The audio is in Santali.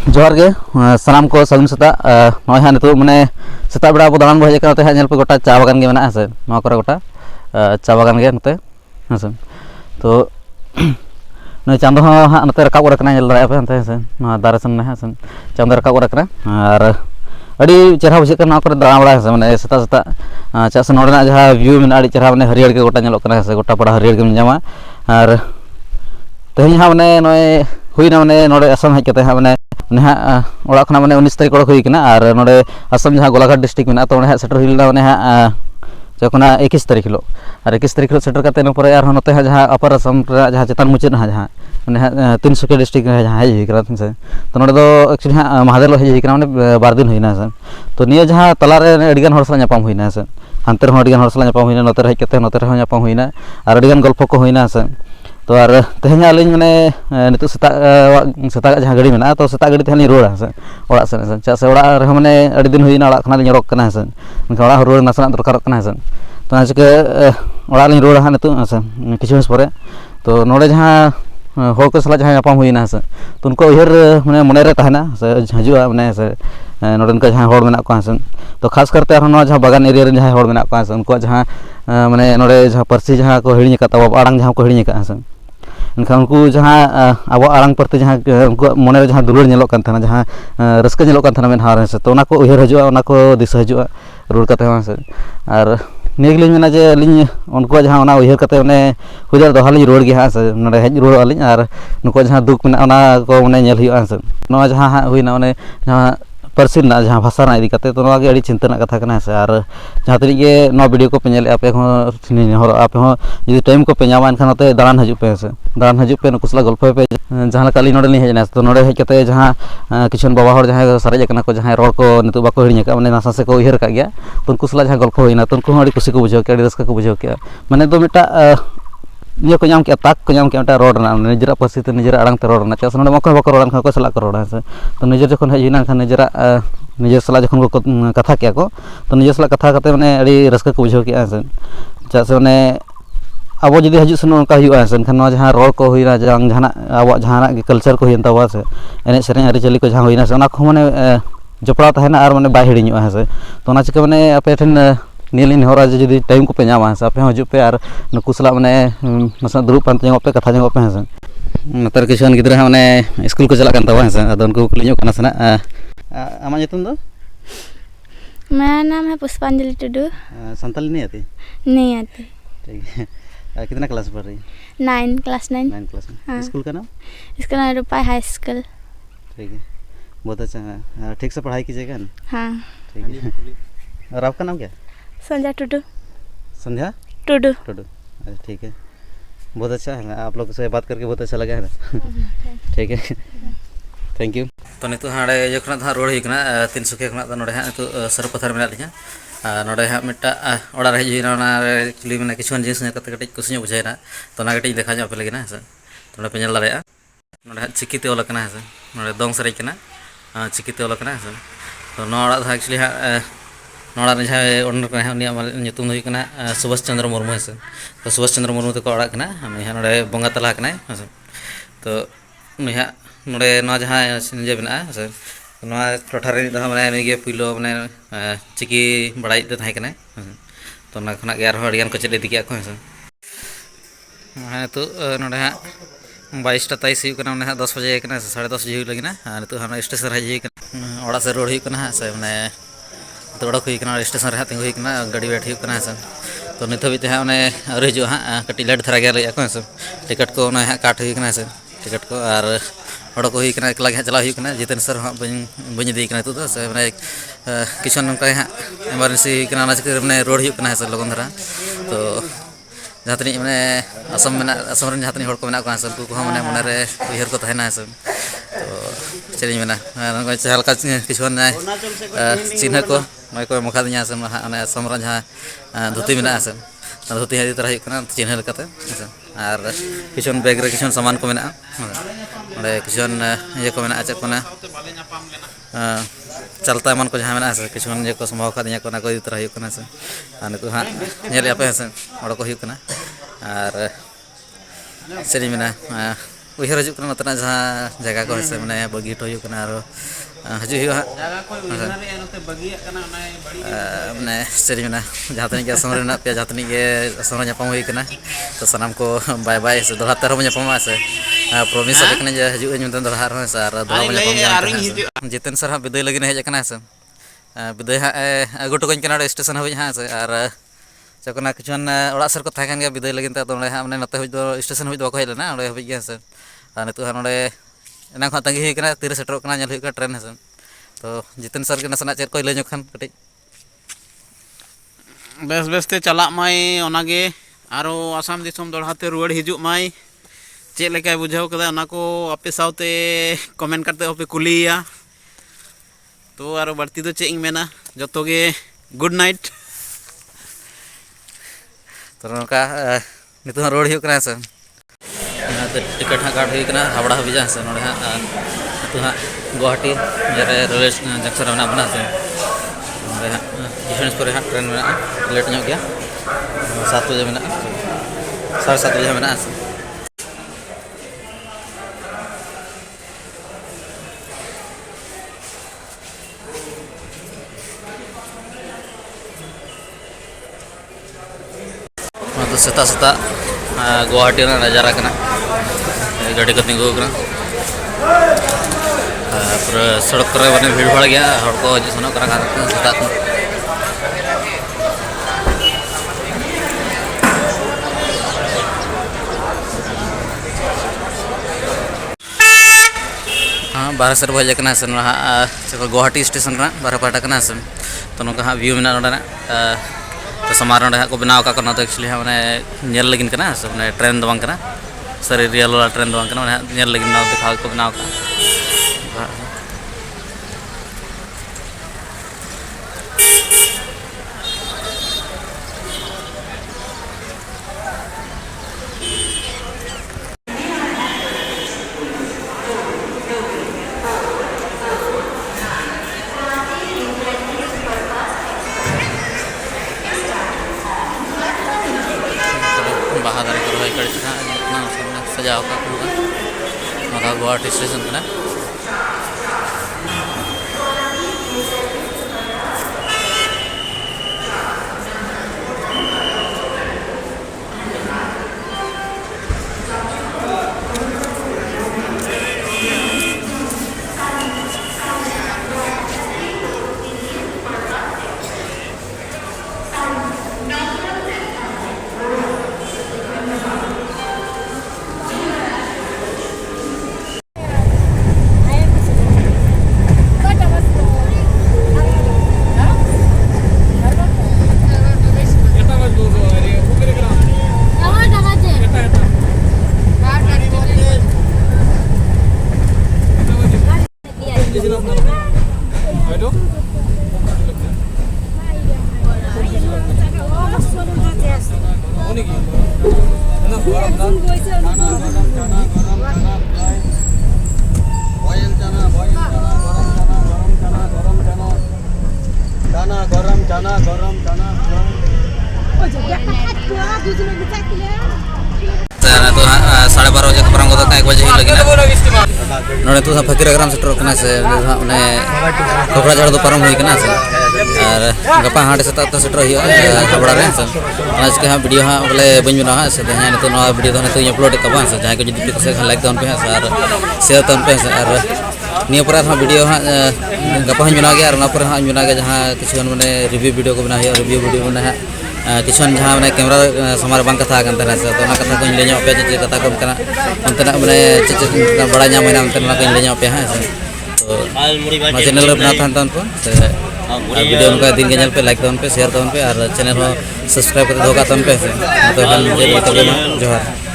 जोहार गे सानाम को सगुन सेता नय हाँ नितो माने सेता बेड़ा दाड़ान बो हेज काते हाँ पे गोटा चा बागान गे मेना है नवा करे गोटा चा बागान गे नते हें तो नय चांदो हाँ नते रकाब रखना नेल दाड़े पे नते हें नवा दारे सन हें चांदो रकाब रखना और अड़ी चेहरा बुझे नवा करे दाड़ा बड़ा है माने सेता सेता चा से नोडना जहाँ व्यू में अड़ी चेहरा माने हरियर के गोटा नेलोग कना गोटा पड़ा हरियर के जामा और तेहनी हाँ माने नय हुईना माने नोडे असम हेज काते हाँ माने हाँ ओड़ा खना माने 19 तारीख हुई कना और नोडे असम जहाँ गोलाघाट डिस्ट्रिक्ट में तो हाँ सेटर हुई लेना माने हाँ जखना 21 तारीख हिलो और 21 तारीख हिलो सेटर काते नपरे और नते हाँ जहाँ अपर असम जहाँ चेतान मुचाद हाँ जहाँ माने हाँ 300 डिस्ट्रिक्ट जहाँ हेज हुई कना से तो नोडे दो एक्चुअली हाँ महादेव हेज हुई कना माने 2 दिन हुईना से तो निया जहाँ तलारे अड़ीगान हर सला नापाम हुईना से हानते रहो अड़ीगान हर सला नापाम हुईना नते हेज काते नते रहो नापाम हुईना और अड़ीगान गल्प को हुईना से तो और तेहन आलिंग माने नितो सेता जहाँ गाड़ी में तो सेता गाड़ी तेहन रोड़ा से ओड़ा से चा से ओड़ा रहे माने अड़ी दिन हुईना ओड़ा खना लिंग रॉक कना से ओड़ा रोड़ नासना दरकार कना से तो आज के ओड़ा लिंग रोड़ा हाँ नितो से किछु मास परे तो नोडे जहाँ हर को सला जहाँ नापाम हुईना से तो उनको उहर माने मने रे तहना से हजुआ माने से नोडन का जहाँ हर मेना को से तो खास करते जहाँ बागान एरिया रे जहाँ हर मेना को से उनको जहाँ माने नोडे जहाँ पार्सी जहाँ को हिड़ी का आड़ांग जहाँ को हिड़ी का से एनखान उनको जहाँ अब आड़ांग प्रति जहाँ उनको मने जहाँ दुलड़ नेलोग कान थाना जहाँ रस्का नेलोग कान थाना मेन हार से तो को उहर हजुआ ओना को दिशा हजुआ रुड़ काते से और निगलिंग मेना जे अलिंग उनको जहाँ ओना उहर काते माने हुदर दोहा लिंग रुड़ गे हाँ से नोडे हेज रुड़ अलिंग और नुको जहाँ दुख मेना ओना को माने नेल हुआ से नवा जहाँ हाँ हुईना माने जहाँ पार्सी ना जहाँ भाषा ना इदी काते तो नवा गे अड़ी चिंता कथा कना से और जहाँ तरी गे नवा वीडियो को पे नेले आपे हो यदि टाइम को पे नामा एनखान नते दाड़ान हजु पे से दाड़ान हजु पे नुकुसला गल्प पे जहाँ लका अली नोडे लिंग हेजना तो नोडे हेज काते जहाँ किछुन बाबा हर जहाँ सारेज कना को जहाँ रोड को नितो बाको हिड़ी का माने नासा से को उहर का गया तो उनकुसला जहाँ गल्प हुईना तो उनको अड़ी खुशी को बुझाव के अड़ी रस्का को बुझाव के माने दो मिटा ये को नाम के ताक को नाम के रोड ना निजरा पासी ते निजरा आड़ांग ते रोड ना चास नोडे मको बाको रोड को सला को रोड से तो निजर जखन हेजिना खान निजरा निजर सला जखन को कथा किया को तो निजर सला कथा काते माने अड़ी रस्का को बुझाव के से चास माने अब जुदी हजु सन उनका हुआ से एनखान जहाँ रोड को हुईना जहाँ अब जहाँ कल्चर को हुईन तबा से एने सेरें आरिचाली को जहाँ हुईना से माने जपड़ा तहना और माने बाय हिड़िñो है से तो ना चिका माने आपे ठन नीलिन होरा जुदी टाइम को पे नामा से आपे हजु पे और नुकु सला माने नसा दुरुब पानते जंगो पे कथा जंगो पे है से नतर किछुन गिद्रा माने स्कूल को चला कान तबा है से अदो उनको कुलिñो कना सना आमा नितुम दो मेरा नाम है पुष्पांजलि टुडू। संताली नहीं आती? नहीं आती। ठीक है। कितना क्लास पढ़ रही? 9 क्लास 9 क्लास में। हाँ। स्कूल का नाम? इसका नाम रूपाई हाई स्कूल। ठीक है, बहुत अच्छा है। ठीक से पढ़ाई कीजिएगा ना? हाँ ठीक है। और आपका नाम क्या? संध्या टुडू। संध्या टुडू। टुडू, अच्छा ठीक है, बहुत अच्छा है। आप लोग से बात करके बहुत अच्छा लगा है ना। ठीक है, थैंक यू। तो नित हाँ जो हाँ रोड होना 300 खुना नोड़े हाँ नित सरपथार में लिया नोड़े हाँ मिट्टा ओड़ा हजना एक्चुअली मैंने किसान जिनिस कटे कुछ बुझाना तो कटी देखा पे लगे ना से तो पे नल दाड़ा ना चिकीते ओलकना है ना दंग सरेजना चिकीते ओलकना है तो नड़ा एक्चुअली हाँ नड़ा जहाँ सुभाष चंद्र मुर्मू है तो सुभाष चंद्र मुर्मू तक ओड़ा ना बंगा तला तो हाँ नोड़े जहाँ निजे बना से टोठारे माने पुलो माने चिकी बड़ाई तहकना तो खुना अड़ियान को चेद इदी को हाँ तो ना हाँ 22टा 23 होना हाँ 10 बजे 10:30 बजे लगे नित हाँ स्टेशन हज ओड़ा से रोड होना से मैंने ओडक होना स्टेशन हाँ तिंगू होना गाड़ी वेट होना से तो नित हाबी हाँ आर हजू हाँ कटी लेट धारा गया लगे से टिकट को हाँ काट होना से टिकट को और ओडक होना एकला हाँ चला होना जितेन सर हाँ बी तो से मैंने किसान नौका हाँ एमरजेंसी होना चिका मैंने रोड होना से लगन धारा तो जहाँ तनी मैंने असम में जहाँ तनी को मेना से उनको मैंने मनरे उहर को तहना से तो चेज मेना हल्का किसान चिन्ह को नई को मखा दी से असम जहाँ धुती में से धुती हदी तरह चिन्ह लेते और किसान बैग रे किसान सामान को मेना किसान ये को मेना चेक चलता एमन को जहाँ मेना से किसान ये को संभव का को इदी तरह से नित हाँ पे से ओड़ा को और चेज मेना उहर हजू करना नतना जहाँ जगह को से माने बगी हटो हुई करना और हजू हुई माने सेरी में जहाँ तक के असम में पे जहाँ तक के असम नापाम हुई करना तो सामान को बाय बाय से दोहरा तरह नापामा से प्रॉमिस लेकिन हजू इन दोहरा रहा से और दोहरा नापाम जितेन सर हाँ विदाय लगे हज से विदाय हाँ अगू टोकन स्टेशन हाबी हाँ से और चकना किचुन ओड़ा सर को तहन गया विदाय लगे तो हाँ मैंने नते हज स्टेशन हज बाको हज लेना हाबी गया से और नित हाँ ना एना तंगी हुई तीर सेटरों नेल ट्रेन है तो जितेन सर के नासना चेक को लैन खान कटी बेस बेसते चला माई ओनागे आरो आसाम दिसम दोड़ाते रुआड़ हिजू माई चेक लेका बुझाव कदा ओना को आपे सावते कमेंट करते आपे कुलिया तो आरो बढ़ती तो चेक मेना जतो गे गुड नाइट तो नौका नित रोड होना से टिकट हाँ काट होना हावड़ा हाबी से ना हाँ नित हाँ गुवाहाटी रेलवे जंक्शन में बना से हाँ डिफेंस हाँ ट्रेन में लेट गया 7 बजे में 7:30 बजे में तो सेता सेता गुवाहाटी नजारा गाड़ी को तिंगू पूरा सड़क पर मैंने भीड़ भाड़ गया हर को हजू सेनों सेता हाँ 12 सर बजे से गुवाहाटी स्टेशन बारह पाटा से तो नौका हाँ व्यू में तो समार हाँ को बनाव का तो एक्चुअली हाँ मैंने लगिन से मैंने ट्रेन दो सर रियल वाला ट्रेन दो मैंने लगिन देखा को बनाव का बाहर दारे को रोई कड़ी सजाव का गुवाहाटी स्टेशन का तो 12:30 बजे परम 1 बजे लगे नोड़े तो फकीरग्राम सेटर से मैंने खोखड़ा झाड़ तो परम हुई से और गपा हाँ सेता तो सेटर हावड़ा से हाँ वीडियो हाँ बोले बी बना से तो वीडियो तो अपलोड तबा से जहाँ को जुदी कुछ लाइक तब पे और शेयर तब पे और निया पर हाँ वीडियो हाँ गपा हाँ बना गया और हाँ बना गया जहाँ किसी मैंने रिव्यू वीडियो को बना रिव्यू वीडियो मैंने हाँ किसान जहाँ मैंने कैमरा समार बांग कथा से तो कथा को लैन पे चे कथा को अंतना मैंने चे बड़ा नाम लैन पे हाँ तो चैनल बना तहन पे वीडियो उनका दिन के पे लाइक तब पे शेयर तब पे और चैनल सब्सक्राइब करते दो पे जोहार।